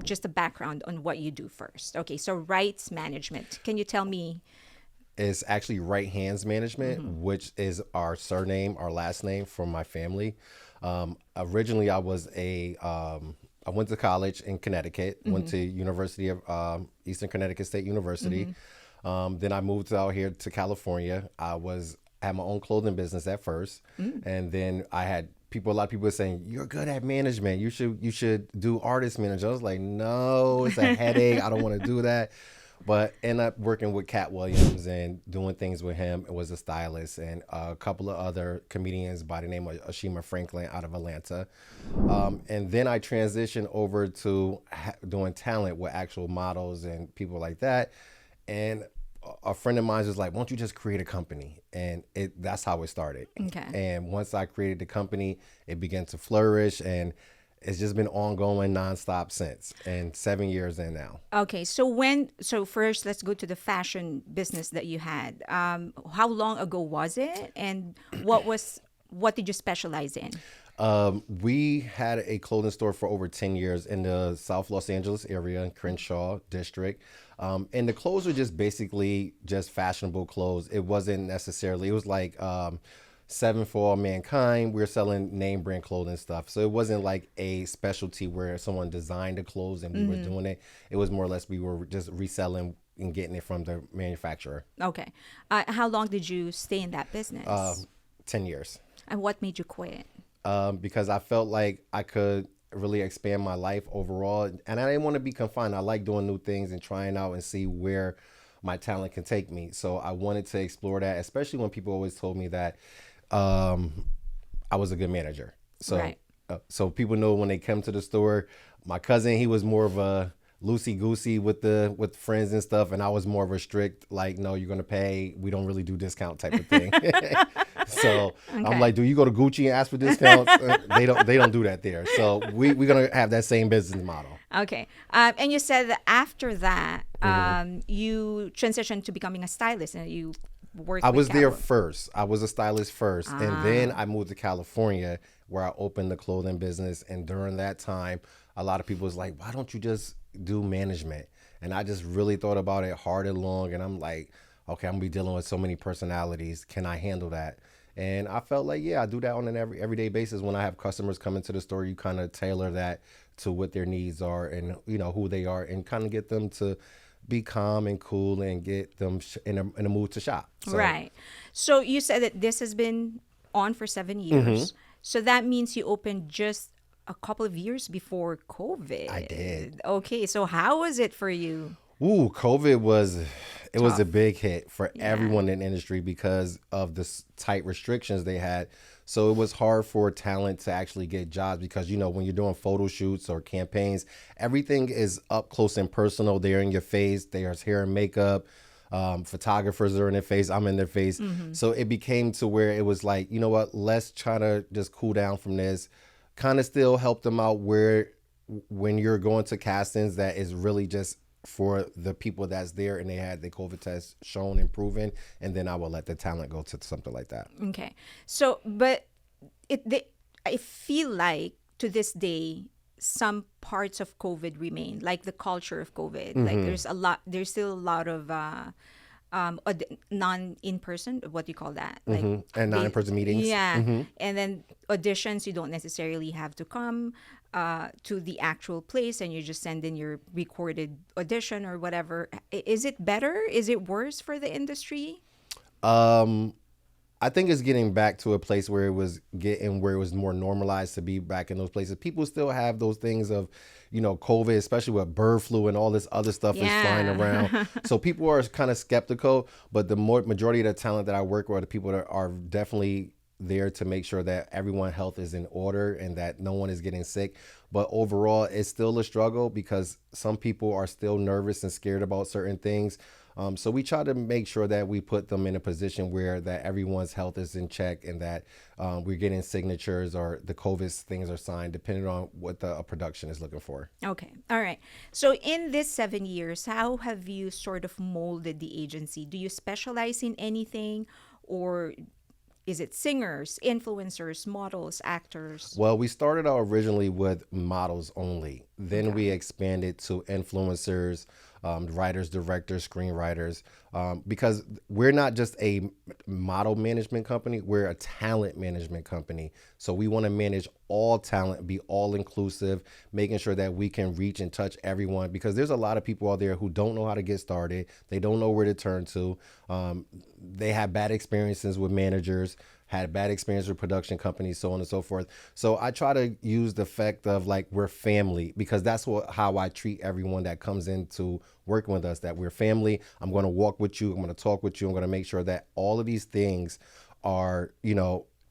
just a background on what you do first. Okay, so rights management. Can you tell me? It's actually Right Hands Management, Mm-hmm. which is our surname, our last name from my family. Originally, I went to college in Connecticut, went Mm-hmm. to University of Eastern Connecticut State University. Mm-hmm. Then I moved out here to California. I had my own clothing business at first, Mm. and then I had people. A lot of people were saying, "You're good at management. You should do artist management." I was like, "No, it's a headache. I don't want to do that." But end up working with Cat Williams and doing things with him. It was a stylist and a couple of other comedians by the name of Ashima Franklin out of Atlanta. And then I transitioned over to doing talent with actual models and people like that. And a friend of mine was like, "Why don't you just create a company?" And that's how it started. Okay. And once I created the company, it began to flourish, and it's just been ongoing nonstop since. And 7 years in now. Okay, so first let's go to the fashion business that you had. How long ago was it, and what did you specialize in? We had a clothing store for over 10 years in the South Los Angeles area, in Crenshaw district. And the clothes were just basically just fashionable clothes. It wasn't necessarily, it was like Seven for All Mankind. We were selling name brand clothing stuff. So it wasn't like a specialty where someone designed the clothes and we were doing it. It was more or less we were just reselling and getting it from the manufacturer. Okay, how long did you stay in that business, 10 years. and what made you quit? Because I felt like I could really expand my life overall. And I didn't want to be confined. I like doing new things and trying out and see where my talent can take me. So I wanted to explore that, especially when people always told me that I was a good manager. So, Right. so people know when they come to the store. My cousin, he was more of a loosey goosey with friends and stuff, and I was more of a strict, like, no, you're gonna pay. We don't really do discount type of thing. So I'm Okay. like, do you go to Gucci and ask for discounts? They don't do that there. So we're gonna have that same business model. Okay. And you said that after that, you transitioned to becoming a stylist, and you I worked with was there Catwalk. first. I was a stylist first, and then I moved to California where I opened the clothing business. And during that time, a lot of people was like, "Why don't you just do management?" And I just really thought about it hard and long, and I'm like, "Okay, I'm gonna be dealing with so many personalities. Can I handle that?" And I felt like, yeah, I do that on an everyday basis. When I have customers come into the store, you kind of tailor that to what their needs are and who they are, and kind of get them to be calm and cool and get them in a mood to shop. So Right. So you said that this has been on for 7 years. So that means you opened just a couple of years before I did. COVID. Okay. So how was it for you? Ooh, COVID was it was a Tough. big hit for Yeah. everyone in the industry because of the tight restrictions they had. So it was hard for talent to actually get jobs because when you're doing photo shoots or campaigns, everything is up close and personal. They're in your face. There's hair and makeup. Photographers are in their face. I'm in their face. So it became to where it was like, you know what? Let's try to just cool down from this. Kind of still help them out where when you're going to castings that is really just for the people that's there and they had the COVID test shown and proven, and then I will let the talent go to something like that. Okay. So, but I feel like to this day, some parts of COVID remain, like the culture of COVID. Like there's still a lot of non in person. What do you call that? Like And they, non-in-person meetings. yeah. And then auditions, you don't necessarily have to come to the actual place, and you just send in your recorded audition or whatever. Is it better? Is it worse for the industry? Um, I think it's getting back to a place where it was more normalized to be back in those places. People still have those things of, COVID, especially with bird flu and all this other stuff is flying around. Yeah. So people are kind of skeptical, but the majority of the talent that I work with, the people that are definitely there to make sure that everyone's health is in order and that no one is getting sick. But overall, it's still a struggle because some people are still nervous and scared about certain things. So we try to make sure that we put them in a position where that everyone's health is in check and that we're getting signatures or the COVID things are signed depending on what the production is looking for. Okay. All right. So, in this 7 years, how have you sort of molded the agency? Do you specialize in anything, or is it singers, influencers, models, actors? Well, we started out originally with models only. Then Okay. we expanded to influencers, writers, directors, screenwriters, because we're not just a model management company, we're a talent management company. So we want to manage all talent, be all inclusive, making sure that we can reach and touch everyone because there's a lot of people out there who don't know how to get started. They don't know where to turn to. They have bad experiences with managers, had bad experience with production companies, so on and so forth. So I try to use the fact of like we're family because that's how I treat everyone that comes into working with us, that we're family. I'm going to walk with you. I'm going to talk with you. I'm going to make sure that all of these things are,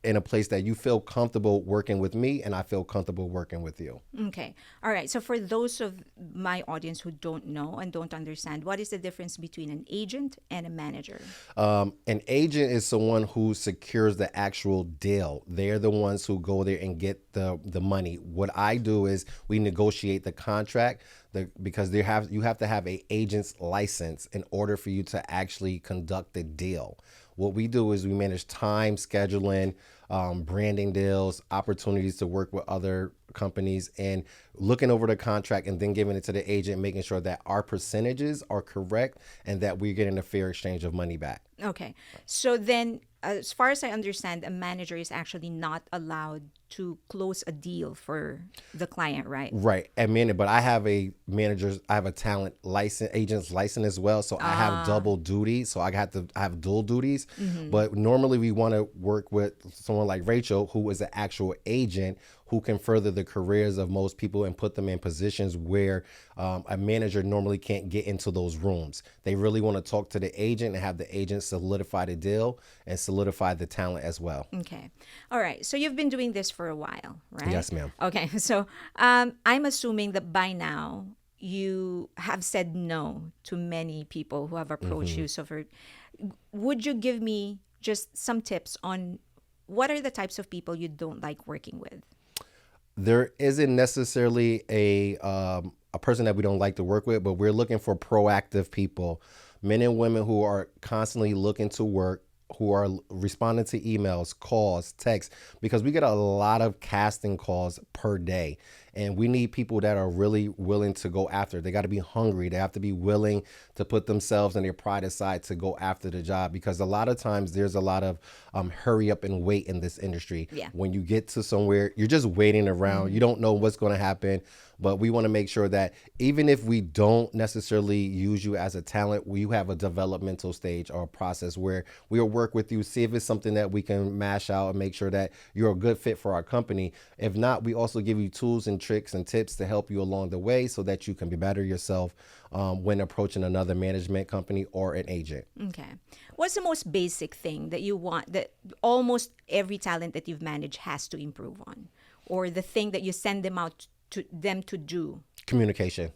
in a place that you feel comfortable working with me and I feel comfortable working with you. Okay. All right. So for those of my audience who don't know and don't understand, what is the difference between an agent and a manager? An agent is someone who secures the actual deal. They're the ones who go there and get the money. What I do is we negotiate the contract because you have to have a agent's license in order for you to actually conduct the deal. What we do is we manage time, scheduling, branding deals, opportunities to work with other companies, and looking over the contract and then giving it to the agent, making sure that our percentages are correct and that we're getting a fair exchange of money back. Okay. So then, as far as I understand, a manager is actually not allowed to close a deal for the client, right? Right. But I have I have a talent license, agent's license as well. So I have double duty. So I have dual duties. But normally we want to work with someone like Rachel, who is an actual agent who can further the careers of most people and put them in positions where a manager normally can't get into those rooms. They really want to talk to the agent and have the agent solidify the deal and solidify the talent as well. Okay. All right. So you've been doing this for a while, right? Yes, ma'am. Okay. So I'm assuming that by now you have said no to many people who have approached you. So would you give me just some tips on what are the types of people you don't like working with? There isn't necessarily a person that we don't like to work with, but we're looking for proactive people, men and women who are constantly looking to work, who are responding to emails, calls, texts, because we get a lot of casting calls per day. And we need people that are really willing to go after it. They got to be hungry. They have to be willing to put themselves and their pride aside to go after the job, because a lot of times there's a lot of hurry up and wait in this industry. Yeah. When you get to somewhere, you're just waiting around. You don't know what's going to happen. But we want to make sure that even if we don't necessarily use you as a talent, we have a developmental stage or a process where we'll work with you, see if it's something that we can mash out and make sure that you're a good fit for our company. If not, we also give you tools and tricks and tips to help you along the way so that you can be better yourself when approaching another management company or an agent. Okay. What's the most basic thing that you want that almost every talent that you've managed has to improve on? Or the thing that you send them out to them to do? Communication.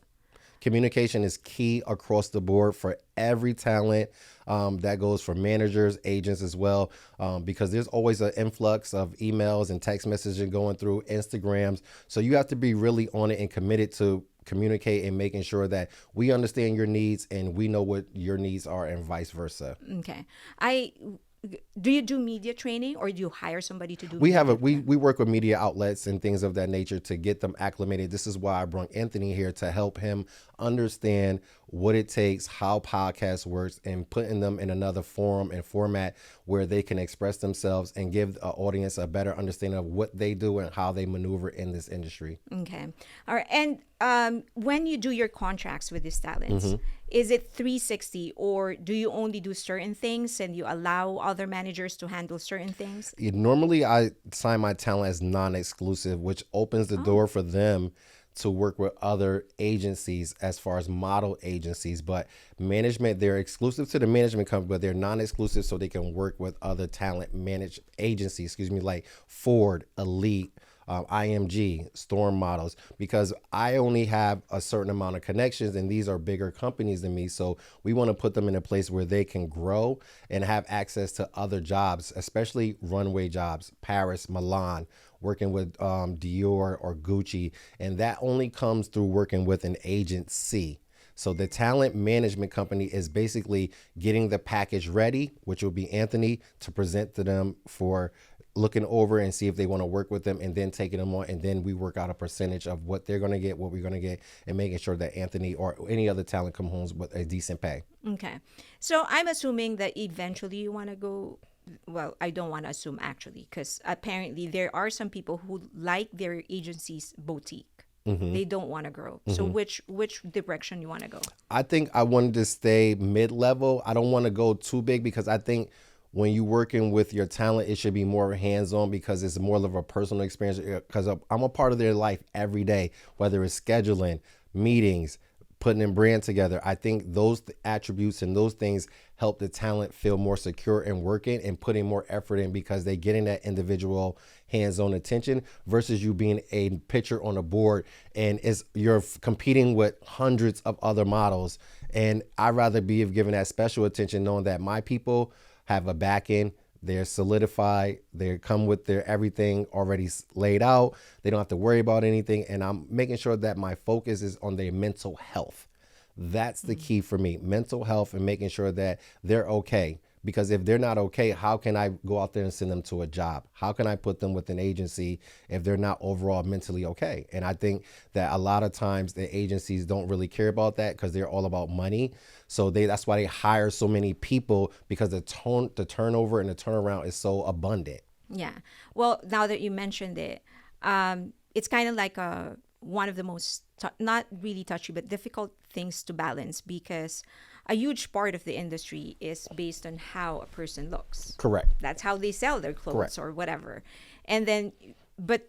Communication is key across the board for every talent. That goes for managers, agents as well, because there's always an influx of emails and text messaging going through Instagrams. So you have to be really on it and committed to communicate and making sure that we understand your needs and we know what your needs are and vice versa. Okay. Do you do media training or do you hire somebody to do We media? we work with media outlets and things of that nature to get them acclimated. This is why I brought Anthony here to help him understand what it takes, how podcast works, and putting them in another forum and format where they can express themselves and give the audience a better understanding of what they do and how they maneuver in this industry. Okay. All right. And when you do your contracts with these talents, is it 360 or do you only do certain things and you allow other managers to handle certain things? Normally, I sign my talent as non-exclusive, which opens the door for them to work with other agencies as far as model agencies. But management, they're exclusive to the management company, but they're non-exclusive so they can work with other talent managed agencies, like Ford, Elite, IMG, Storm Models, because I only have a certain amount of connections and these are bigger companies than me. So we want to put them in a place where they can grow and have access to other jobs, especially runway jobs, Paris, Milan, working with Dior or Gucci. And that only comes through working with an agency. So the talent management company is basically getting the package ready, which will be Anthony, to present to them for looking over and see if they want to work with them, and then taking them on, and then we work out a percentage of what they're going to get, what we're going to get, and making sure that Anthony or any other talent come home with a decent pay. Okay. So I'm assuming that eventually you want to go. Well, I don't want to assume actually, because apparently there are some people who like their agency's boutique. They don't want to grow. So which direction you want to go? I think I wanted to stay mid-level. I don't want to go too big because I think when you're working with your talent, it should be more hands-on because it's more of a personal experience. Because I'm a part of their life every day, whether it's scheduling, meetings, putting in brand together. I think those attributes and those things help the talent feel more secure and working and putting more effort in because they getting that individual hands-on attention versus you being a picture on a board and you're competing with hundreds of other models. And I'd rather be given that special attention knowing that my people have a back end. They're solidified. They come with their everything already laid out. They don't have to worry about anything. And I'm making sure that my focus is on their mental health. That's the key for me, mental health, and making sure that they're okay. Because if they're not okay, how can I go out there and send them to a job? How can I put them with an agency if they're not overall mentally okay? And I think that a lot of times the agencies don't really care about that because they're all about money. So that's why they hire so many people, because the turnover and the turnaround is so abundant. Yeah. Well, now that you mentioned it, it's kind of like one of the most not really touchy but difficult things to balance, because a huge part of the industry is based on how a person looks. Correct. That's how they sell their clothes. Correct. Or whatever. And then, but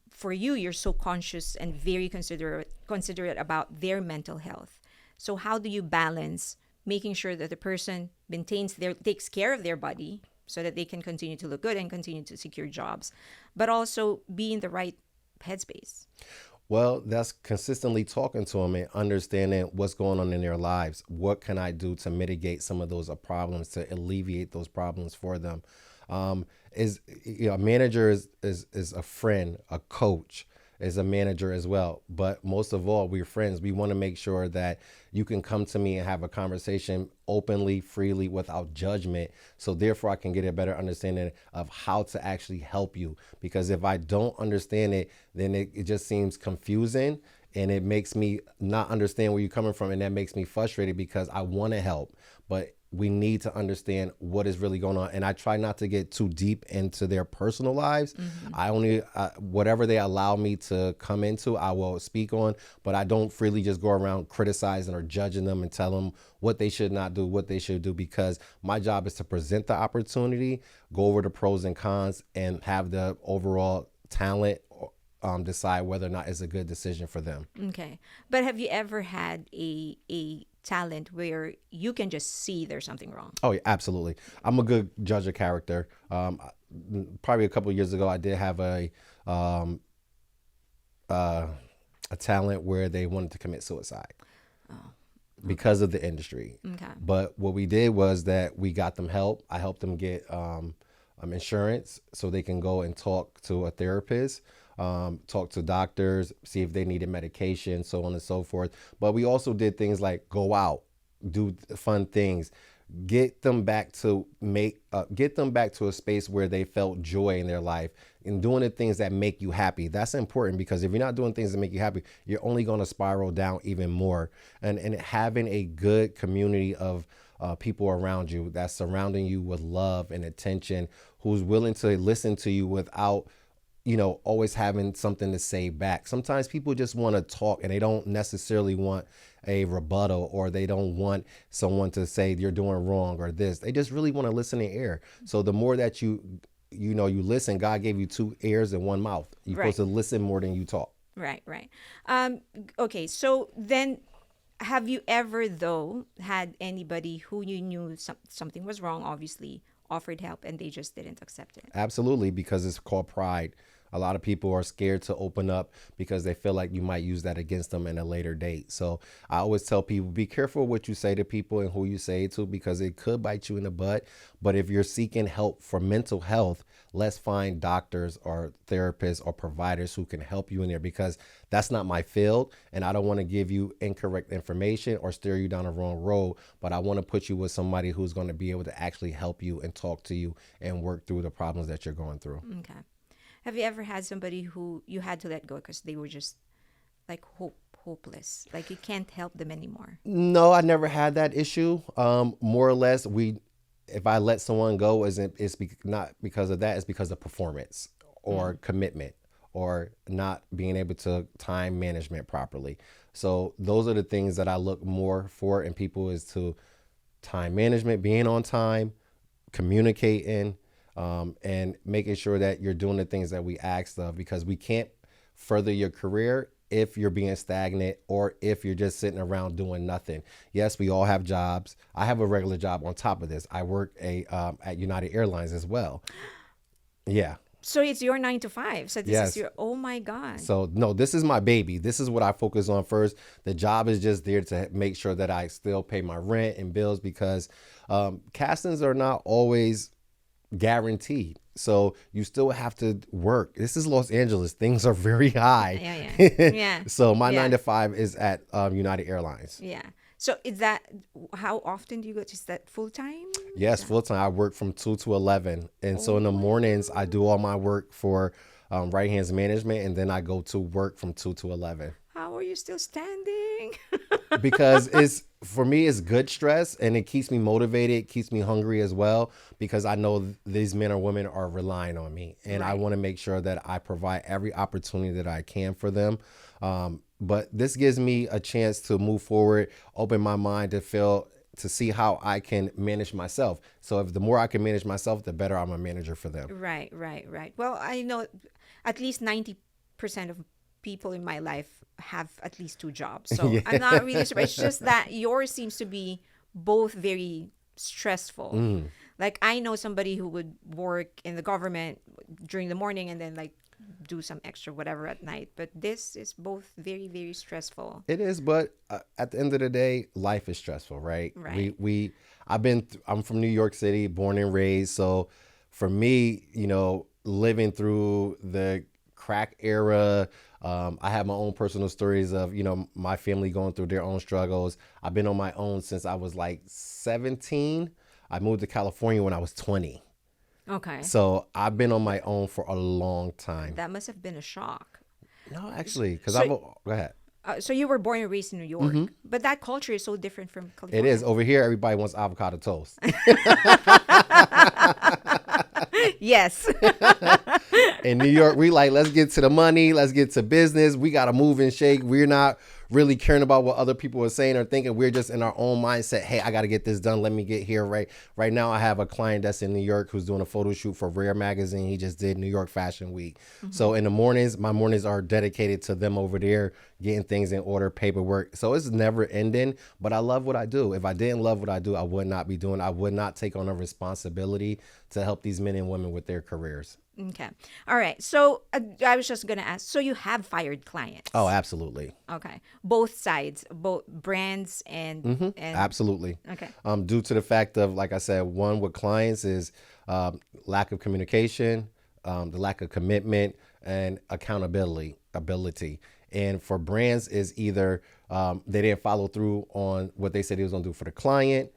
for you, you're so conscious and very considerate about their mental health. So how do you balance making sure that the person takes care of their body so that they can continue to look good and continue to secure jobs, but also be in the right headspace? Well, that's consistently talking to them and understanding what's going on in their lives. What can I do to mitigate some of those problems, to alleviate those problems for them? A manager is a friend, a coach is a manager as well. But most of all, we're friends. We want to make sure that you can come to me and have a conversation openly, freely, without judgment. So therefore, I can get a better understanding of how to actually help you. Because if I don't understand it, then it just seems confusing and it makes me not understand where you're coming from. And that makes me frustrated because I want to help, but we need to understand what is really going on. And I try not to get too deep into their personal lives. I only, whatever they allow me to come into, I will speak on, but I don't freely just go around criticizing or judging them and tell them what they should not do, what they should do, because my job is to present the opportunity, go over the pros and cons, and have the overall talent decide whether or not it's a good decision for them. Okay. But have you ever had a talent where you can just see there's something wrong? Oh, yeah, absolutely. I'm a good judge of character. Probably a couple of years ago, I did have a talent where they wanted to commit suicide because of the industry. Okay. But what we did was that we got them help. I helped them get insurance so they can go and talk to a therapist. Talk to doctors, see if they needed medication, so on and so forth. But we also did things like go out, do fun things, get them back to a space where they felt joy in their life and doing the things that make you happy. That's important, because if you're not doing things that make you happy, you're only going to spiral down even more. And having a good community of people around you that's surrounding you with love and attention, who's willing to listen to you without always having something to say back. Sometimes people just want to talk and they don't necessarily want a rebuttal, or they don't want someone to say you're doing wrong or this. They just really want to listen in ear. So the more that you listen, God gave you 2 ears and 1 mouth. You're supposed to listen more than you talk. Right. Okay. So then, have you ever though had anybody who you knew something was wrong, obviously, offered help and they just didn't accept it? Absolutely, because it's called pride. A lot of people are scared to open up because they feel like you might use that against them in a later date. So I always tell people, be careful what you say to people and who you say it to, because it could bite you in the butt. But if you're seeking help for mental health, let's find doctors or therapists or providers who can help you in there, because that's not my field. And I don't want to give you incorrect information or steer you down the wrong road, but I want to put you with somebody who's going to be able to actually help you and talk to you and work through the problems that you're going through. Okay. Have you ever had somebody who you had to let go because they were just like hopeless, like you can't help them anymore? No, I never had that issue. More or less, if I let someone go, not because of that. It's because of performance or commitment or not being able to time management properly. So those are the things that I look more for in people, is to time management, being on time, communicating, and making sure that you're doing the things that we asked of, because we can't further your career if you're being stagnant or if you're just sitting around doing nothing. Yes, we all have jobs. I have a regular job on top of this. I work at United Airlines as well. Yeah. So it's your 9 to 5. So this Yes. is your, oh my God. So no, this is my baby. This is what I focus on first. The job is just there to make sure that I still pay my rent and bills, because castings are not always guaranteed. So you still have to work. This is Los Angeles. Things are very high. Yeah. Yeah. So my Yeah. 9 to 5 is at United Airlines. Yeah. So is that, how often do you go? Is that full time? Yes, full time. I work from 2 to 11. And so in the mornings, I do all my work for Right Hands Management. And then I go to work from 2 to 11. How are you still standing? Because for me, it's good stress, and it keeps me motivated, keeps me hungry as well, because I know these men or women are relying on me, and I Right. want to make sure that I provide every opportunity that I can for them. But this gives me a chance to move forward, open my mind to see how I can manage myself. So if the more I can manage myself, the better I'm a manager for them. Right. Well, I know at least 90% of people in my life have at least 2 jobs. So I'm not really surprised. It's just that yours seems to be both very stressful. Like I know somebody who would work in the government during the morning and then like do some extra whatever at night. But this is both very, very stressful. It is, but at the end of the day, life is stressful, right? Right. I'm from New York City, born and raised. So for me, living through the crack era, I have my own personal stories of, my family going through their own struggles. I've been on my own since I was like 17. I moved to California when I was 20. Okay. So I've been on my own for a long time. That must have been a shock. No, actually, because So- go ahead. So you were born and raised in New York, but that culture is so different from It California. is. Over here, everybody wants avocado toast. Yes. In New York, we like, let's get to the money, let's get to business. We got to move and shake. We're not really caring about what other people are saying or thinking. We're just in our own mindset. Hey, I got to get this done. Let me get here. Right now, I have a client that's in New York who's doing a photo shoot for Rare Magazine. He just did New York Fashion Week. So in the mornings, my mornings are dedicated to them over there, getting things in order, paperwork. So it's never ending, but I love what I do. If I didn't love what I do, I would not be doing. I would not take on a responsibility to help these men and women with their careers. Okay. All right. So I was just going to ask, so you have fired clients? Oh, absolutely. Okay. Both sides, both brands and Absolutely. okay. Due to the fact of, like I said, one with clients is lack of communication, the lack of commitment, and accountability. And for brands is either they didn't follow through on what they said they was going to do for the client.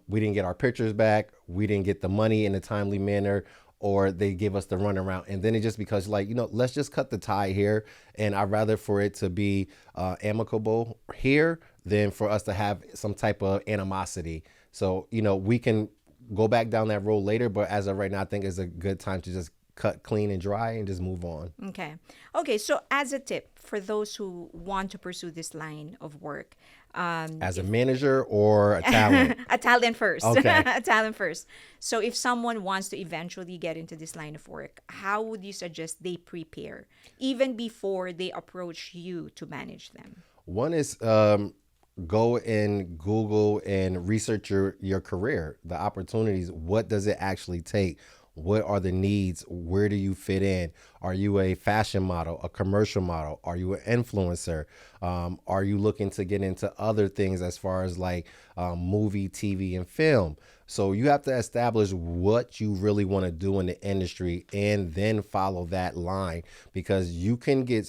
We didn't get our pictures back. We didn't get the money in a timely manner, or they give us the runaround. And then it just becomes like, let's just cut the tie here. And I'd rather for it to be amicable here than for us to have some type of animosity. So, we can go back down that road later, but as of right now, I think it's a good time to just cut clean and dry and just move on. Okay. Okay. So as a tip for those who want to pursue this line of work, As a manager or a talent? a talent first. Okay. A talent first. So if someone wants to eventually get into this line of work, how would you suggest they prepare even before they approach you to manage them? One is go and Google and research your career, the opportunities. What does it actually take? What are the needs? Where do you fit in? Are you a fashion model, a commercial model? Are you an influencer? Are you looking to get into other things as far as like movie, TV, and film? So you have to establish what you really want to do in the industry and then follow that line, because you can get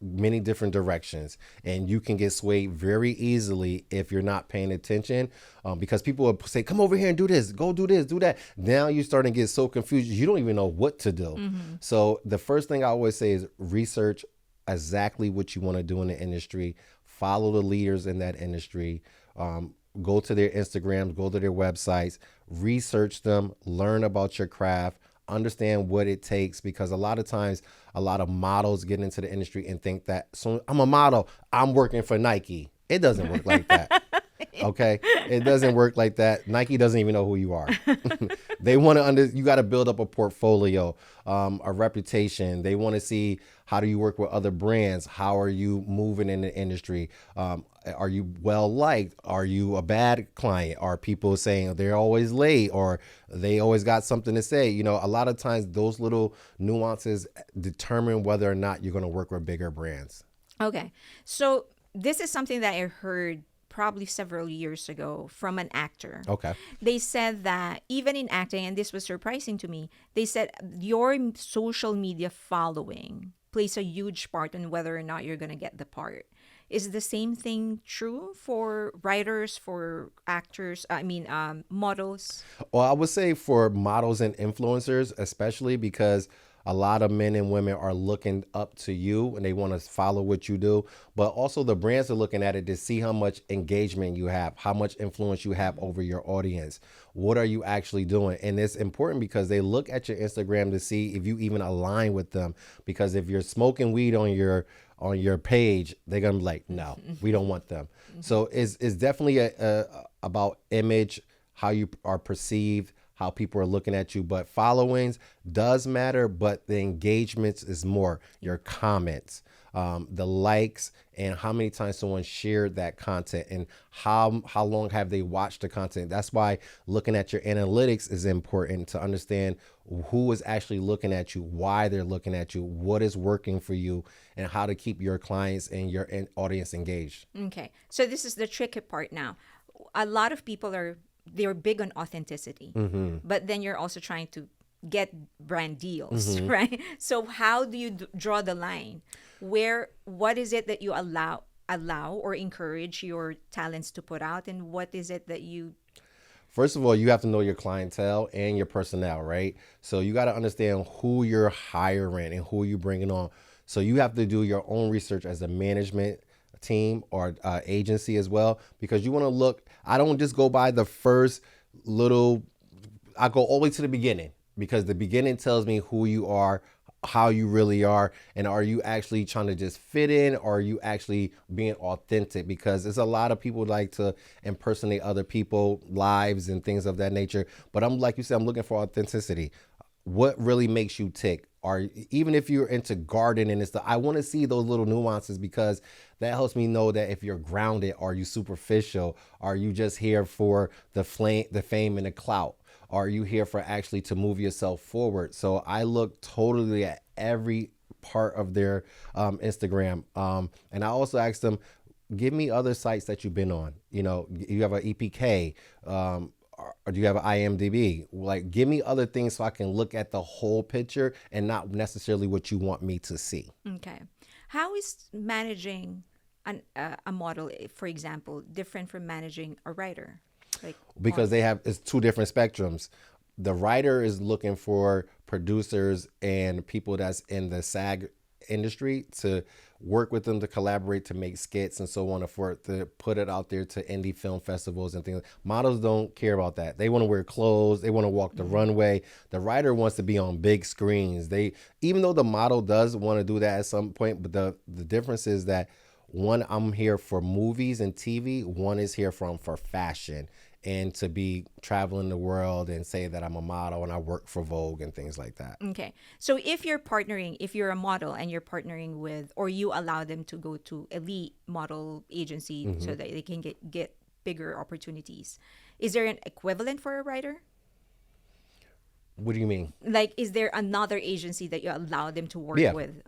many different directions and you can get swayed very easily if you're not paying attention, because people will say, come over here and do this, go do this, do that. Now you're starting to get so confused, you don't even know what to do. So the first thing I always say is research exactly what you want to do in the industry, follow the leaders in that industry, go to their Instagrams, go to their websites, research them, learn about your craft, understand what it takes, because a lot of times a lot of models get into the industry and think that, so I'm a model, I'm working for Nike. It doesn't work like that. Okay, it doesn't work like that. Nike doesn't even know who you are. They want to you got to build up a portfolio, a reputation. They want to see, how do you work with other brands? How are you moving in the industry? Are you well liked? Are you a bad client? Are people saying they're always late or they always got something to say? You know, a lot of times those little nuances determine whether or not you're going to work with bigger brands. Okay. So this is something that I heard probably several years ago from an actor. Okay. They said that even in acting, and this was surprising to me, they said your social media following plays a huge part in whether or not you're going to get the part. Is the same thing true for writers, for actors, models? Well, I would say for models and influencers, especially because a lot of men and women are looking up to you and they want to follow what you do. But also the brands are looking at it to see how much engagement you have, how much influence you have over your audience. What are you actually doing? And it's important because they look at your Instagram to see if you even align with them. Because if you're smoking weed on your page, they're gonna be like, no, we don't want them. So it's definitely about image, how you are perceived, how people are looking at you. But followings does matter, but the engagements is more your comments, the likes, and how many times someone shared that content, and how long have they watched the content. That's why looking at your analytics is important, to understand who is actually looking at you, why they're looking at you, what is working for you, and how to keep your clients and your audience engaged. Okay. So this is the tricky part now. A lot of people they're big on authenticity, but then you're also trying to get brand deals, right? So how do you draw the line? What is it that you allow or encourage your talents to put out, and what is it that you... First of all, you have to know your clientele and your personnel, right? So you got to understand who you're hiring and who you're bringing on. So you have to do your own research as a management team or agency as well, because you want to look. I don't just go by the first little. I go all the way to the beginning, because the beginning tells me who you are, how you really are, and are you actually trying to just fit in, or are you actually being authentic? Because there's a lot of people like to impersonate other people lives and things of that nature, but I'm like you said, I'm looking for authenticity. What really makes you tick? Or even if you're into gardening and stuff, I want to see those little nuances, because that helps me know that if you're grounded, are you superficial? Are you just here for the fame and the clout? Are you here for actually to move yourself forward? So I look totally at every part of their Instagram. And I also ask them, give me other sites that you've been on. You know, you have an EPK, or do you have an IMDb? Like, give me other things so I can look at the whole picture and not necessarily what you want me to see. Okay. How is managing a model, for example, different from managing a writer? Like, Because it's two different spectrums. The writer is looking for producers and people that's in the SAG industry to work with them, to collaborate, to make skits and so on and forth, to put it out there to indie film festivals and things. Models don't care about that. They want to wear clothes. They want to walk the runway. The writer wants to be on big screens. Even though the model does want to do that at some point, but the difference is that one, I'm here for movies and TV. One is here for fashion and to be traveling the world and say that I'm a model and I work for Vogue and things like that. okay. So if you're a model and you're partnering with, or you allow them to go to elite model agency so that they can get bigger opportunities, is there an equivalent for a writer? What do you mean? Like, is there another agency that you allow them to work Yeah. with?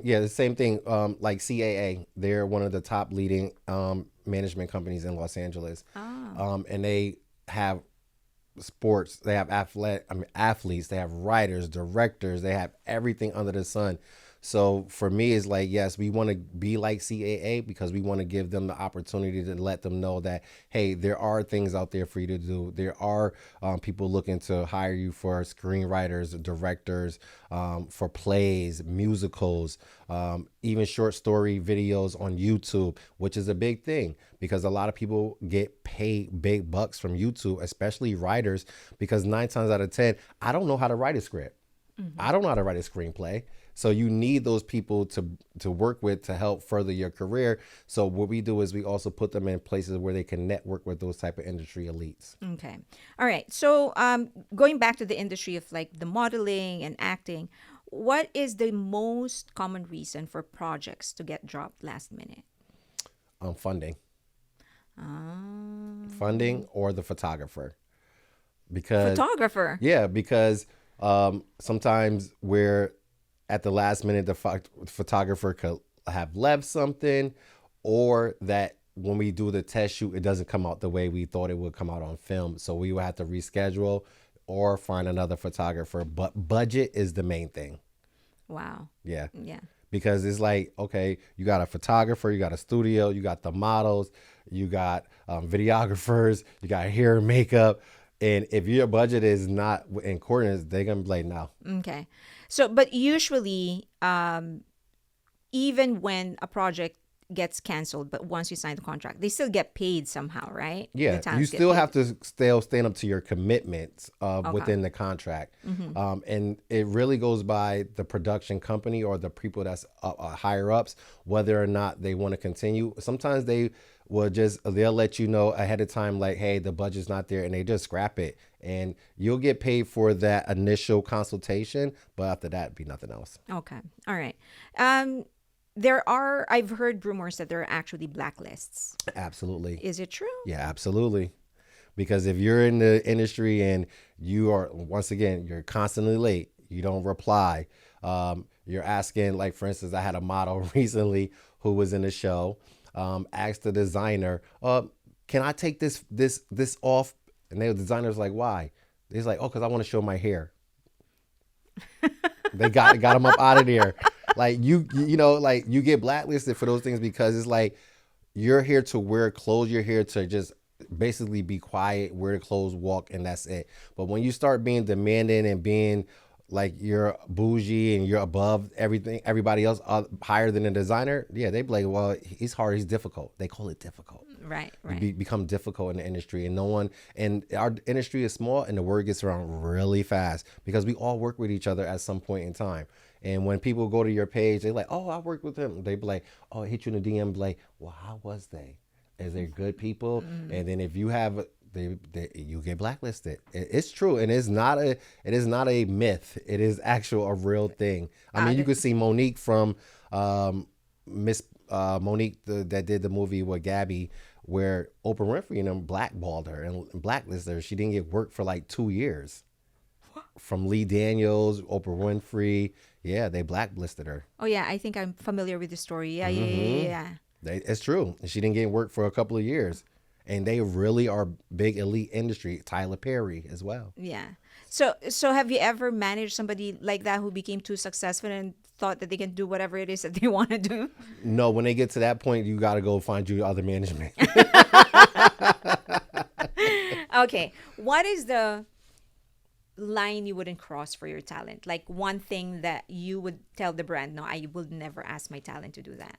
Yeah, the same thing. Like CAA, they're one of the top leading management companies in Los Angeles, Ah, and they have sports. They have athletes. They have writers, directors. They have everything under the sun. So for me, it's like, yes, we want to be like CAA because we want to give them the opportunity to let them know that, hey, there are things out there for you to do. There are people looking to hire you for screenwriters, directors, for plays, musicals, even short story videos on YouTube, which is a big thing because a lot of people get paid big bucks from YouTube, especially writers, because 9 times out of 10, I don't know how to write a script. I don't know how to write a screenplay. So you need those people to work with to help further your career. So what we do is we also put them in places where they can network with those type of industry elites. okay. All right. So, going back to the industry of like the modeling and acting, what is the most common reason for projects to get dropped last minute? Funding, Ah, funding, or the photographer, because photographer. yeah, because sometimes we're at the last minute, the photographer could have left something, or that when we do the test shoot, it doesn't come out the way we thought it would come out on film. So we will have to reschedule or find another photographer. But budget is the main thing. Wow. Yeah. Yeah. Because it's like, okay, you got a photographer, you got a studio, you got the models, you got videographers, you got hair and makeup. And if your budget is not in accordance, they're going to be like, no. Okay. So, but usually, even when a project gets canceled, but once you sign the contract, they still get paid somehow, right? The Yeah, you talents get still paid. have to still stand up to your commitments Okay. within the contract, and it really goes by the production company or the people that's higher ups whether or not they want to continue. Sometimes they'll let you know ahead of time, like, hey, the budget's not there, and they just scrap it, and you'll get paid for that initial consultation, but after that, be nothing else. Okay. All right. I've heard rumors that there are actually blacklists. Absolutely. Is it true? Yeah, absolutely. Because if you're in the industry and you are, once again, you're constantly late, you don't reply, you're asking, like, for instance, I had a model recently who was in the show, asked the designer, can I take this off? And the designer's like, why? He's like, oh, because I want to show my hair. They got him up out of there. Like, like, you get blacklisted for those things because it's like, you're here to wear clothes. You're here to just basically be quiet, wear the clothes, walk, and that's it. But when you start being demanding and being like you're bougie and you're above everybody else higher than a designer, yeah, they be like, well, he's hard, he's difficult. They call it difficult. Right. You Right. become difficult in the industry, and our industry is small, and the word gets around really fast because we all work with each other at some point in time. And when people go to your page, they're like, oh, I worked with him. They be like, oh, I hit you in the DM, be like, well, how was they? Is they good people? And then if you have, you get blacklisted. It's true, and it is not a myth. It is actual a real thing. I mean, you could see Monique from Miss Monique that did the movie with Gabby, where Oprah Winfrey and them blackballed her and blacklisted her. She didn't get work for like 2 years. From Lee Daniels, Oprah Winfrey, yeah, they blacklisted her. Oh yeah, I think I'm familiar with the story. Yeah. Yeah. It's true. She didn't get work for a couple of years, and they really are big elite industry. Tyler Perry as well. Yeah. So have you ever managed somebody like that who became too successful and thought that they can do whatever it is that they want to do? No, when they get to that point, you got to go find you other management. Okay. What is the line you wouldn't cross for your talent? Like one thing that you would tell the brand, no, I would never ask my talent to do that.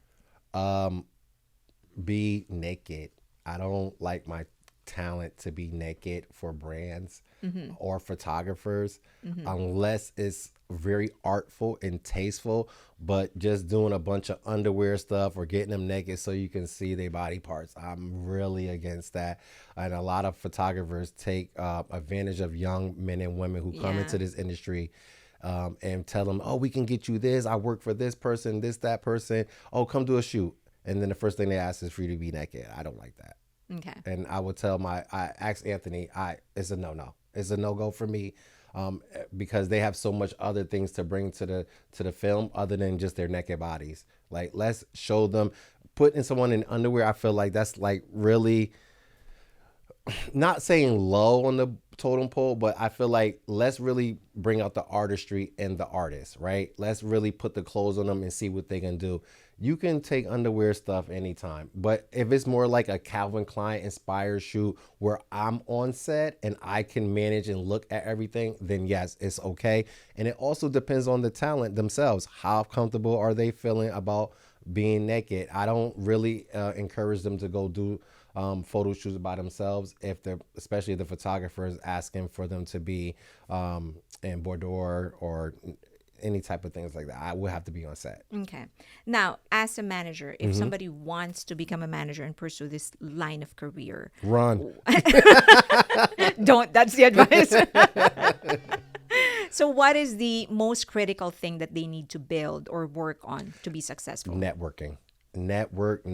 Be naked. I don't like my talent to be naked for brands or photographers unless it's very artful and tasteful, but just doing a bunch of underwear stuff or getting them naked so you can see their body parts, I'm really against that. And a lot of photographers take advantage of young men and women who come Yeah. into this industry, and tell them, oh, we can get you this, I work for this person, that person, oh, come do a shoot. And then the first thing they ask is for you to be naked. I don't like that. Okay. And I would tell I asked Anthony, it's a no. It's a no-go for me. because they have so much other things to bring to the film other than just their naked bodies. Like, let's show them. Putting someone in underwear, I feel like that's like really, not saying low on the totem pole, but I feel like let's really bring out the artistry in the artist, right? Let's really put the clothes on them and see what they can do. You can take underwear stuff anytime, but if it's more like a Calvin Klein inspired shoot where I'm on set and I can manage and look at everything, then yes, it's okay. And it also depends on the talent themselves. How comfortable are they feeling about being naked? I don't really encourage them to go do photo shoots by themselves if they're, especially if the photographer is asking for them to be in boudoir or any type of things like that. I will have to be on set. Okay. Now, as a manager, if somebody wants to become a manager and pursue this line of career, Run. don't. That's the advice. So, what is the most critical thing that they need to build or work on to be successful? Networking. Network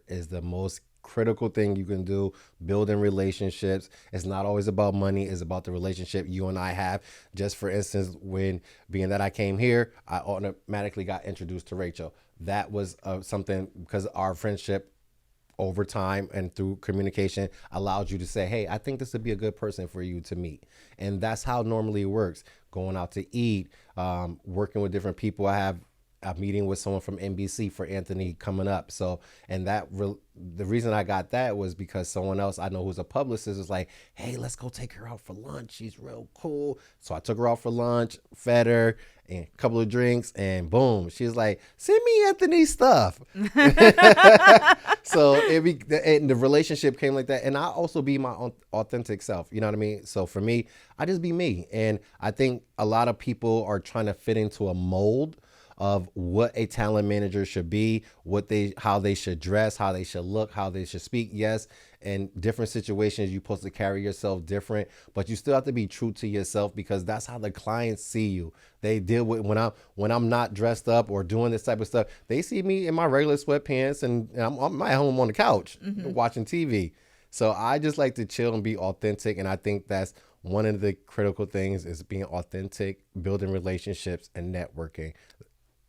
is the most critical thing you can do. Building relationships. It's not always about money. It's about the relationship you and I have. Just for instance, when being that I came here, I automatically got introduced to Rachel. That was something because our friendship over time and through communication allowed you to say, hey, I think this would be a good person for you to meet. And that's how normally it works. Going out to eat, working with different people. I have a meeting with someone from NBC for Anthony coming up. So, and the reason I got that was because someone else I know who's a publicist was like, hey, let's go take her out for lunch. She's real cool. So I took her out for lunch, fed her, and a couple of drinks, and boom, she's like, send me Anthony's stuff. So and the relationship came like that. And I also be my own authentic self. You know what I mean? So for me, I just be me. And I think a lot of people are trying to fit into a mold of what a talent manager should be, how they should dress, how they should look, how they should speak. Yes, in different situations, you're supposed to carry yourself different, but you still have to be true to yourself because that's how the clients see you. They deal with when I'm not dressed up or doing this type of stuff. They see me in my regular sweatpants and I'm at home on the couch watching TV. So I just like to chill and be authentic, and I think that's one of the critical things is being authentic, building relationships, and networking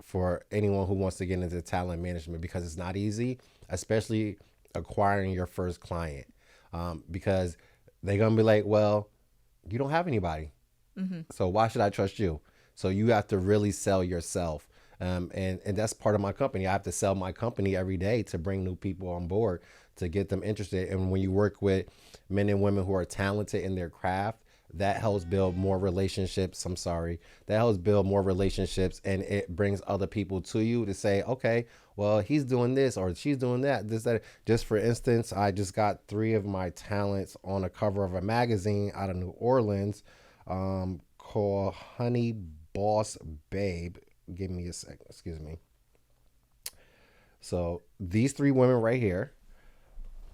for anyone who wants to get into talent management, because it's not easy, especially acquiring your first client, because they're going to be like, well, you don't have anybody. So why should I trust you? So you have to really sell yourself. And that's part of my company. I have to sell my company every day to bring new people on board, to get them interested. And when you work with men and women who are talented in their craft, that helps build more relationships. That helps build more relationships, and it brings other people to you to say, okay, well, he's doing this or she's doing that. Just for instance, I just got 3 of my talents on a cover of a magazine out of New Orleans, called Honey Boss Babe. Give me a second. Excuse me. So these 3 women right here.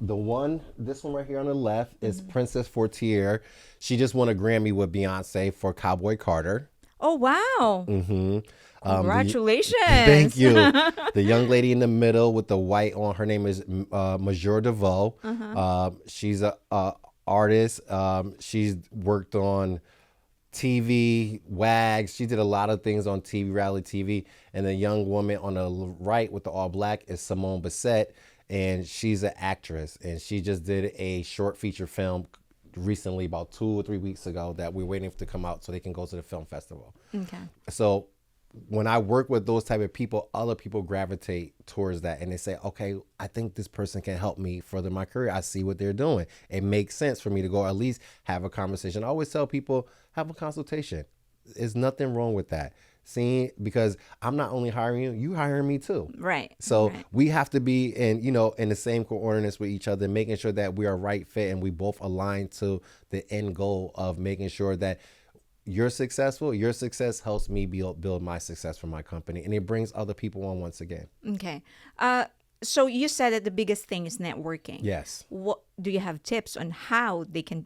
This one right here on the left is Princess Fortier. She just won a Grammy with Beyonce for Cowboy Carter. Oh, wow. Congratulations. Thank you. The young lady in the middle with the white on, her name is Major DeVoe. She's a artist. She's worked on TV, WAGs. She did a lot of things on TV, reality TV. And the young woman on the right with the all black is Simone Bissette. And she's an actress, and she just did a short feature film recently, about 2 or 3 weeks ago, that we're waiting to come out so they can go to the film festival. Okay. So when I work with those type of people, other people gravitate towards that, and they say, okay, I think this person can help me further my career. I see what they're doing. It makes sense for me to go at least have a conversation. I always tell people, have a consultation. There's nothing wrong with that. Because I'm not only hiring you, you hiring me too. Right. So we have to be in the same coordinates with each other, making sure that we are right fit and we both align to the end goal of making sure that you're successful. Your success helps me build my success for my company, and it brings other people on once again. Okay. So you said that the biggest thing is networking. Yes. What do you have tips on how they can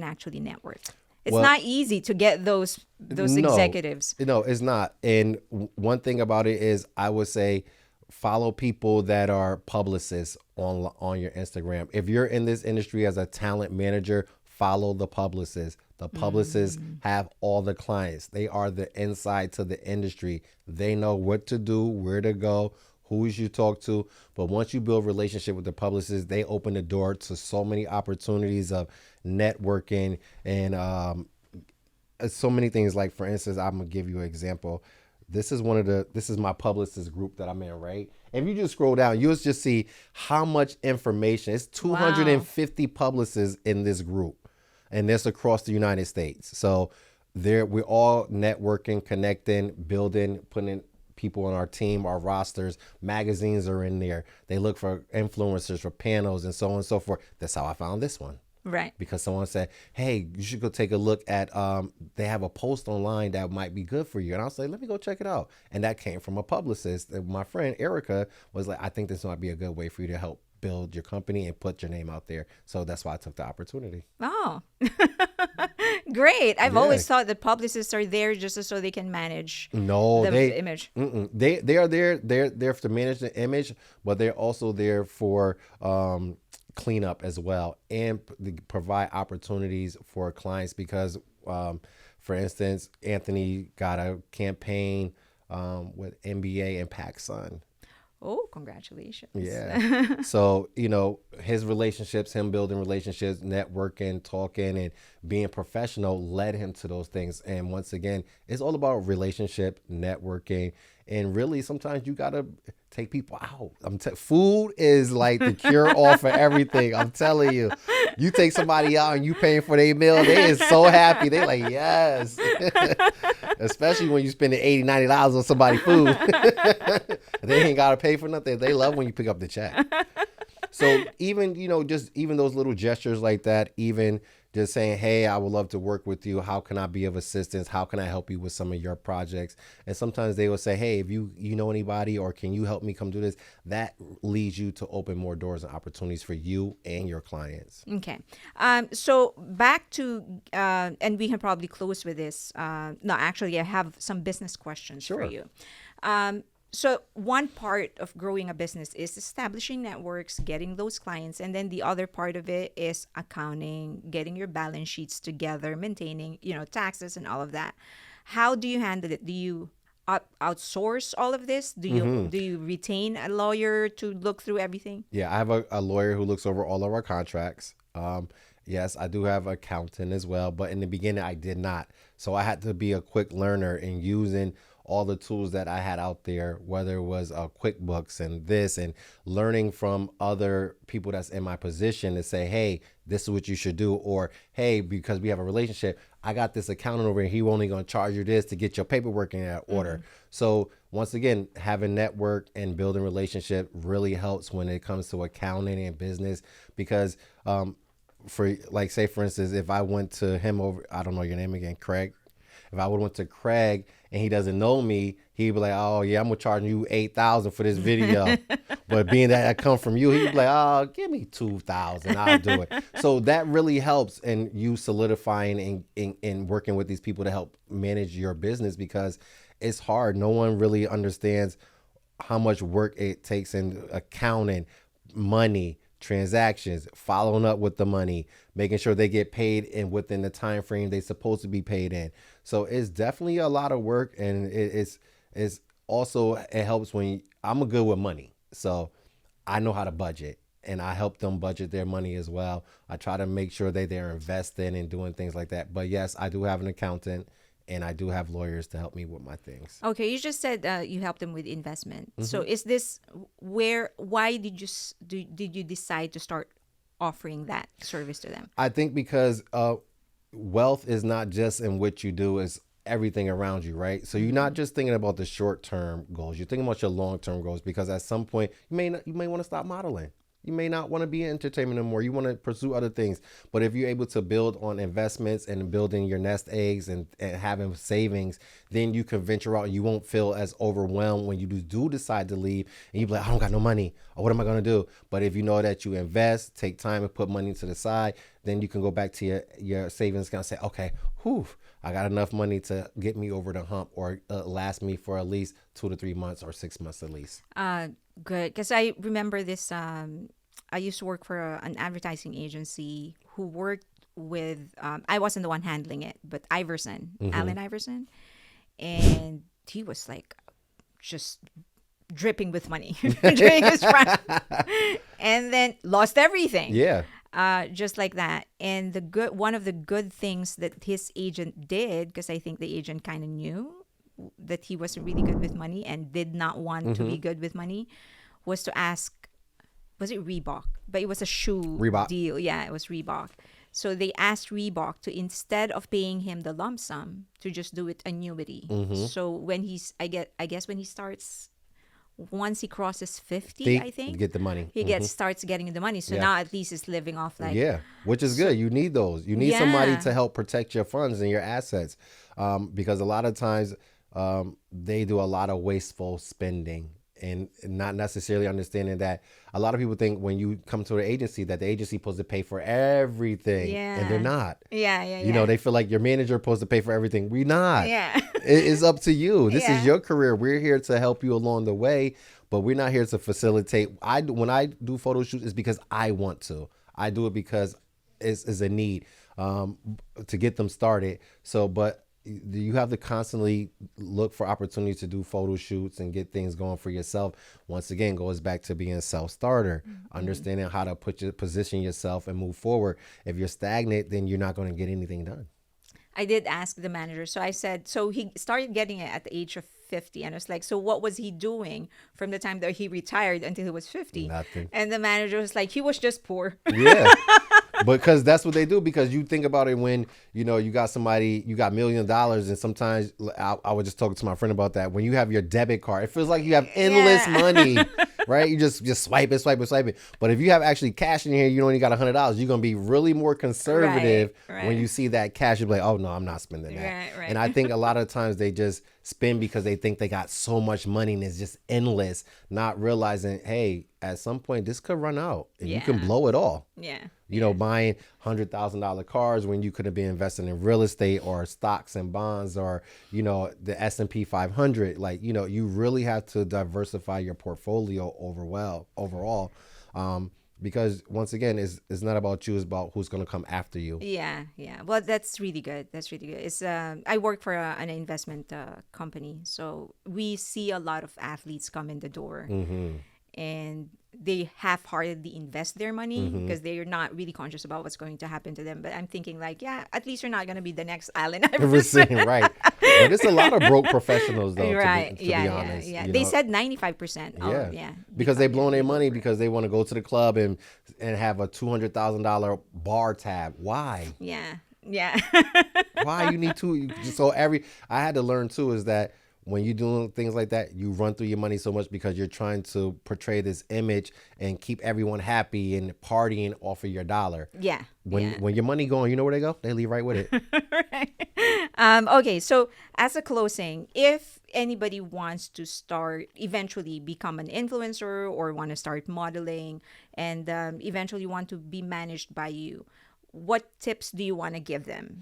actually network? It's Well, not easy to get those executives. No, it's not. And one thing about it is, I would say, follow people that are publicists on your Instagram. If you're in this industry as a talent manager, follow the publicists. The publicists have all the clients. They are the inside to the industry. They know what to do, where to go, who you should talk to. But once you build a relationship with the publicists, they open the door to so many opportunities of networking and so many things. Like, for instance, I'm gonna give you an example. This is my publicist group that I'm in, right? If you just scroll down, you'll just see how much information. It's 250 publicists in this group, and this across the United States. So we're all networking, connecting, building, putting people on our team, our rosters. Magazines are in there. They look for influencers for panels and so on and so forth. That's how I found this one. Right. Because someone said, hey, you should go take a look at, they have a post online that might be good for you. And I'll say, let me go check it out. And that came from a publicist. And my friend Erica was like, I think this might be a good way for you to help build your company and put your name out there. So that's why I took the opportunity. Oh, great. I've Yeah. always thought that publicists are there just so they can manage No, the image. they are there. They're there to manage the image, but they're also there for cleanup as well, and provide opportunities for clients. Because, for instance, Anthony got a campaign with NBA and PacSun. Oh, congratulations. Yeah. So, his relationships, him building relationships, networking, talking, and being professional led him to those things. And once again, it's all about relationship, networking, and really sometimes you got to take people out. Food is like the cure all for everything. I'm telling you. You take somebody out and you paying for their meal, they is so happy. They like, yes. Especially when you spending $80, $90 on somebody's food. They ain't got to pay for nothing. They love when you pick up the check. So even, just even those little gestures like that, even just saying, hey, I would love to work with you. How can I be of assistance? How can I help you with some of your projects? And sometimes they will say, hey, if you know anybody, or can you help me come do this? That leads you to open more doors and opportunities for you and your clients. Okay. So back to, and we can probably close with this. No, actually, I have some business questions for Sure. you. So one part of growing a business is establishing networks, getting those clients, and then the other part of it is accounting, getting your balance sheets together, maintaining, taxes and all of that. How do you handle it? Do you outsource all of this? Do you retain a lawyer to look through everything? Yeah, I have a lawyer who looks over all of our contracts. Yes, I do have an accountant as well, but in the beginning I did not. So I had to be a quick learner in using all the tools that I had out there, whether it was QuickBooks and this, and learning from other people that's in my position to say, hey, this is what you should do. Or, hey, because we have a relationship, I got this accountant over here. He only going to charge you this to get your paperwork in that order. So once again, having network and building relationship really helps when it comes to accounting and business. Because for like, say, for instance, if I went to him over, I don't know your name again, Craig. If I would have went to Craig and he doesn't know me, he'd be like, oh yeah, I'm gonna charge you $8,000 for this video. But being that I come from you, he'd be like, oh, give me $2,000, I'll do it. So that really helps in you solidifying and working with these people to help manage your business, because it's hard. No one really understands how much work it takes in accounting, money, transactions, following up with the money, making sure they get paid in within the time frame they're supposed to be paid in. So it's definitely a lot of work, and it's also, it helps when I'm good with money, so I know how to budget, and I help them budget their money as well. I try to make sure that they're investing and doing things like that. But yes, I do have an accountant, and I do have lawyers to help me with my things. Okay, you just said you help them with investment. So is this why did you decide to start offering that service to them? I think because wealth is not just in what you do, it's everything around you, right? So you're not just thinking about the short-term goals, you're thinking about your long-term goals, because at some point you may want to stop modeling. You may not want to be in entertainment anymore. You want to pursue other things. But if you're able to build on investments and building your nest eggs and having savings, then you can venture out and you won't feel as overwhelmed when you do decide to leave and you be like, I don't got no money. Or what am I going to do? But if you know that you invest, take time and put money to the side, then you can go back to your savings account and say, okay, I got enough money to get me over the hump, or last me for at least 2 to 3 months or 6 months at least. Good, because I remember this. I used to work for an advertising agency who worked with, I wasn't the one handling it, but Iverson, Mm-hmm. Allen Iverson. And he was like just dripping with money during his prime. And then lost everything. Yeah. Just like that. And one of the good things that his agent did, because I think the agent kind of knew that he wasn't really good with money and did not want to be good with money, was to ask, was it Reebok? But it was a shoe Reebok. deal. Yeah, it was Reebok. So they asked Reebok to, instead of paying him the lump sum, to just do it annuity. So when I guess when he starts, once he crosses 50, I think, Get the money. he starts getting the money. So Yeah. now at least he's living off like, Yeah, which is good. You need those. You need somebody Yeah. to help protect your funds and your assets, because a lot of times they do a lot of wasteful spending and not necessarily understanding that a lot of people think when you come to an agency that the agency supposed to pay for everything, and they're Yeah. not. yeah. You know, they feel like your manager supposed to pay for everything. We're not. Yeah. It's up to you. This Yeah. is your career. We're here to help you along the way, but we're not here to facilitate. When I do photo shoots, it's because I want to. I do it because it's a need to get them started. So, but you have to constantly look for opportunities to do photo shoots and get things going for yourself. Once again, goes back to being self-starter, understanding how to position yourself and move forward. If you're stagnant, then you're not going to get anything done. I did ask the manager. So I said, so he started getting it at the age of 50. And I was like, so what was he doing from the time that he retired until he was 50? Nothing. And the manager was like, he was just poor. Yeah. Because that's what they do. Because you think about it when, you know, you got somebody, you got $1 million, and sometimes I was just talking to my friend about that. When you have your debit card, it feels like you have endless Yeah. money, right? You just swipe it. But if you have actually cash in here, you only got $100, you're going to be really more conservative Right. when you see that cash. You're like, oh no, I'm not spending that. Right. And I think a lot of times they just spend because they think they got so much money and it's just endless, not realizing, hey, at some point this could run out and you can Yeah. blow it all. Yeah. You know, buying $100,000 cars when you could have been investing in real estate or stocks and bonds or, you know, the S&P 500. Like, you know, you really have to diversify your portfolio overall. Because once again, it's not about you, it's about who's going to come after you. Yeah. Well, that's really good. It's I work for an investment company, so we see a lot of athletes come in the door, and they half-heartedly invest their money because they're not really conscious about what's going to happen to them. But I'm thinking like, yeah, at least you're not going to be the next Allen Iverson. Right. But it's a lot of broke professionals, though, Right. to be honest. Yeah. you They know? said 95%. Yeah. Oh, yeah. Because they blown their money because they want to go to the club and have a $200,000 bar tab. Why? Yeah. Why you need to? I had to learn too is that when you're doing things like that, you run through your money so much because you're trying to portray this image and keep everyone happy and partying off of your dollar. Yeah. When your money going, you know where they go? They leave right with it. Okay, so as a closing, if anybody wants to eventually become an influencer or want to start modeling and eventually want to be managed by you, what tips do you want to give them?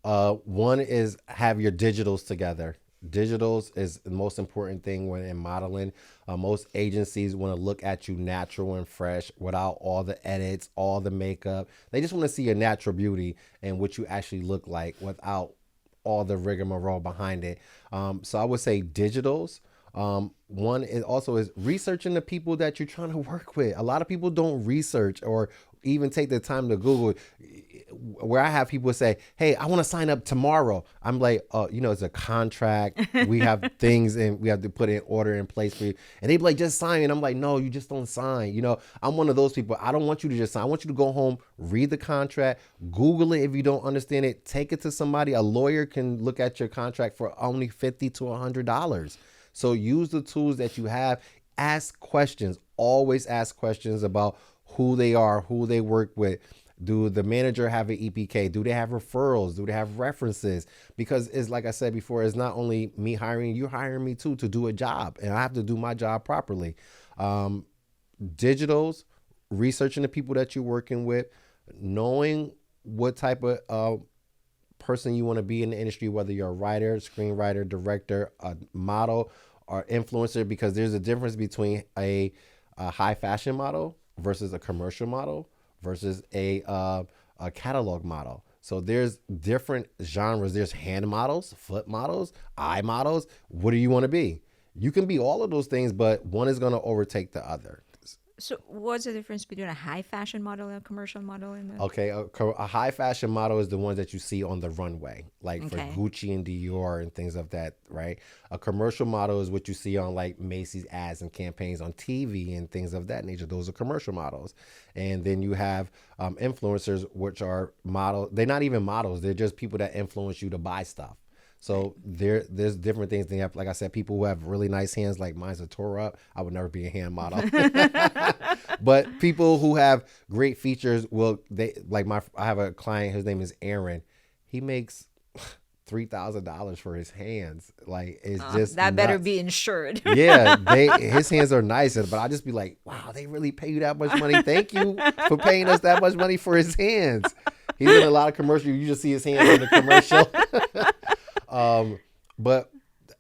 One is have your digitals together. Digitals is the most important thing when in modeling. Most agencies want to look at you natural and fresh without all the edits, all the makeup. They just want to see your natural beauty and what you actually look like without all the rigmarole behind it. So I would say digitals. One is also researching the people that you're trying to work with. A lot of people don't research or even take the time to Google. Where I have people say, hey, I want to sign up tomorrow. I'm like, oh, you know, it's a contract. We have things and we have to put in order in place for you. And they be like, just sign. And I'm like, no, you just don't sign. You know, I'm one of those people. I don't want you to just sign. I want you to go home, read the contract, Google it if you don't understand it, take it to somebody. A lawyer can look at your contract for only $50 to $100. So use the tools that you have. Ask questions. Always ask questions about who they are, who they work with. Do the manager have an EPK? Do they have referrals? Do they have references? Because it's like I said before, it's not only me hiring, you're hiring me too to do a job, and I have to do my job properly. Digitals, researching the people that you're working with, knowing what type of person you want to be in the industry, whether you're a writer, screenwriter, director, a model, or influencer, because there's a difference between a high fashion model versus a commercial model versus a a catalog model. So there's different genres. There's hand models, foot models, eye models. What do you want to be? You can be all of those things, but one is going to overtake the other. So, what's the difference between a high fashion model and a commercial model in the? Okay, a high fashion model is the ones that you see on the runway, like for Okay. Gucci and Dior and things of that, right? A commercial model is what you see on like Macy's ads and campaigns on TV and things of that nature. Those are commercial models. And then you have influencers, which are models. They're not even models. They're just people that influence you to buy stuff. Right. So there's different things. They have, like I said, people who have really nice hands, like mine's a Torah. I would never be a hand model. But people who have great features will they like my I have a client, his name is Aaron. He makes $3,000 for his hands. Like it's just That better nuts. be insured. Yeah, they his hands are nice, but I just be like, wow, they really pay you that much money. Thank you for paying us that much money for his hands. He's in a lot of commercials. You just see his hands in the commercial. But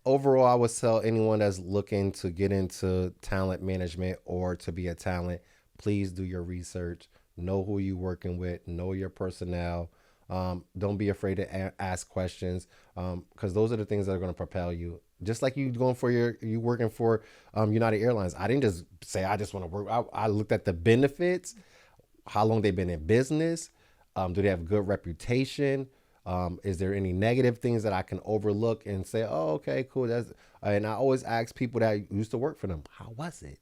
overall, I would tell anyone that's looking to get into talent management or to be a talent, please do your research. Know who you're working with. Know your personnel. Don't be afraid to ask questions, because those are the things that are going to propel you. Just like you going for you working for United Airlines. I didn't just say I just want to work. I looked at the benefits, how long they've been in business, do they have a good reputation, is there any negative things that I can overlook and say, oh, okay, cool. That's and I always ask people that used to work for them, how was it?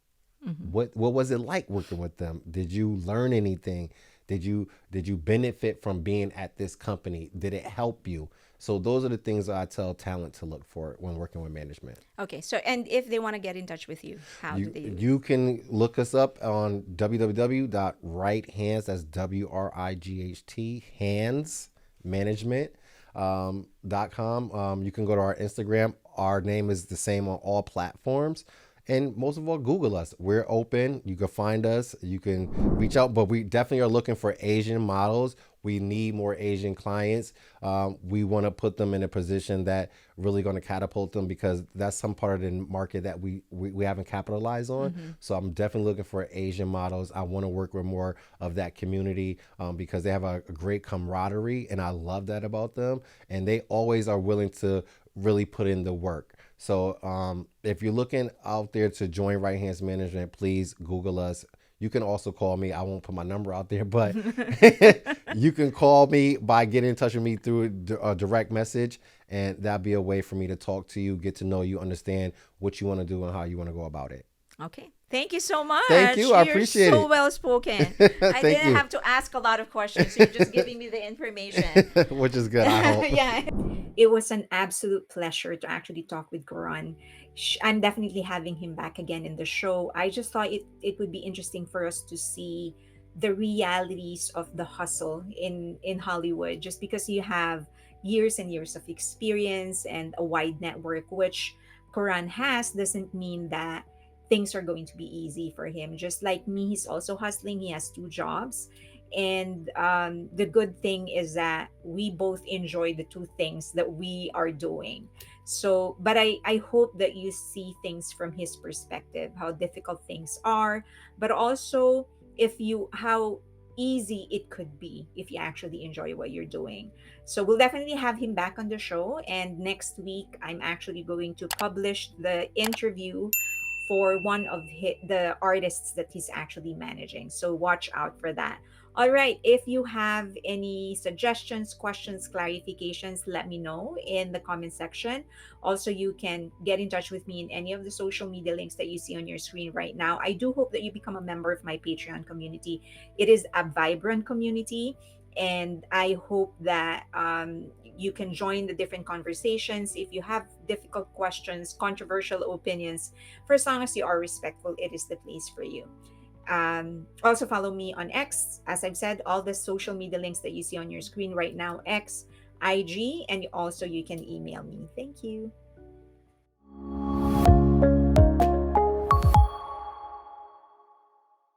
What was it like working with them? Did you learn anything? Did you benefit from being at this company? Did it help you? So those are the things that I tell talent to look for when working with management. Okay. So, and if they want to get in touch with you, how do You they do it? you can look us up on www.righthands. That's WRIGHT hands management .com. You can go to our Instagram. Our name is the same on all platforms. And most of all, Google us. We're open. You can find us. You can reach out. But we definitely are looking for Asian models. We need more Asian clients. We want to put them in a position that really going to catapult them, because that's some part of the market that we haven't capitalized on. So I'm definitely looking for Asian models. I want to work with more of that community, because they have a great camaraderie, and I love that about them. And they always are willing to really put in the work. So if you're looking out there to join Right Hands Management, please Google us. You can also call me. I won't put my number out there, but you can call me by getting in touch with me through a direct message, and that'll be a way for me to talk to you, get to know you, understand what you want to do and how you want to go about it. Okay. Thank you so much. Thank you. I You're appreciate so it. well spoken. I Thank didn't you. have to ask a lot of questions. You're just giving me the information. Which is good, I hope. Yeah. It was an absolute pleasure to actually talk with Goran. I'm definitely having him back again in the show. I just thought it would be interesting for us to see the realities of the hustle in Hollywood, just because you have years and years of experience and a wide network, which Goran has, doesn't mean that things are going to be easy for him. Just like me, he's also hustling. He has two jobs. And the good thing is that we both enjoy the two things that we are doing. So, but I hope that you see things from his perspective, how difficult things are, but also if you, how easy it could be if you actually enjoy what you're doing. So, we'll definitely have him back on the show. And next week, I'm actually going to publish the interview for one of the artists that he's actually managing. So watch out for that. All right. If you have any suggestions, questions, clarifications, let me know in the comment section. Also, you can get in touch with me in any of the social media links that you see on your screen right now. I do hope that you become a member of my Patreon community. It is a vibrant community, and I hope that you can join the different conversations. If you have difficult questions, controversial opinions, for as long as you are respectful, it is the place for you. Also, follow me on X. As I've said, all the social media links that you see on your screen right now: X, IG, and also you can email me. Thank you.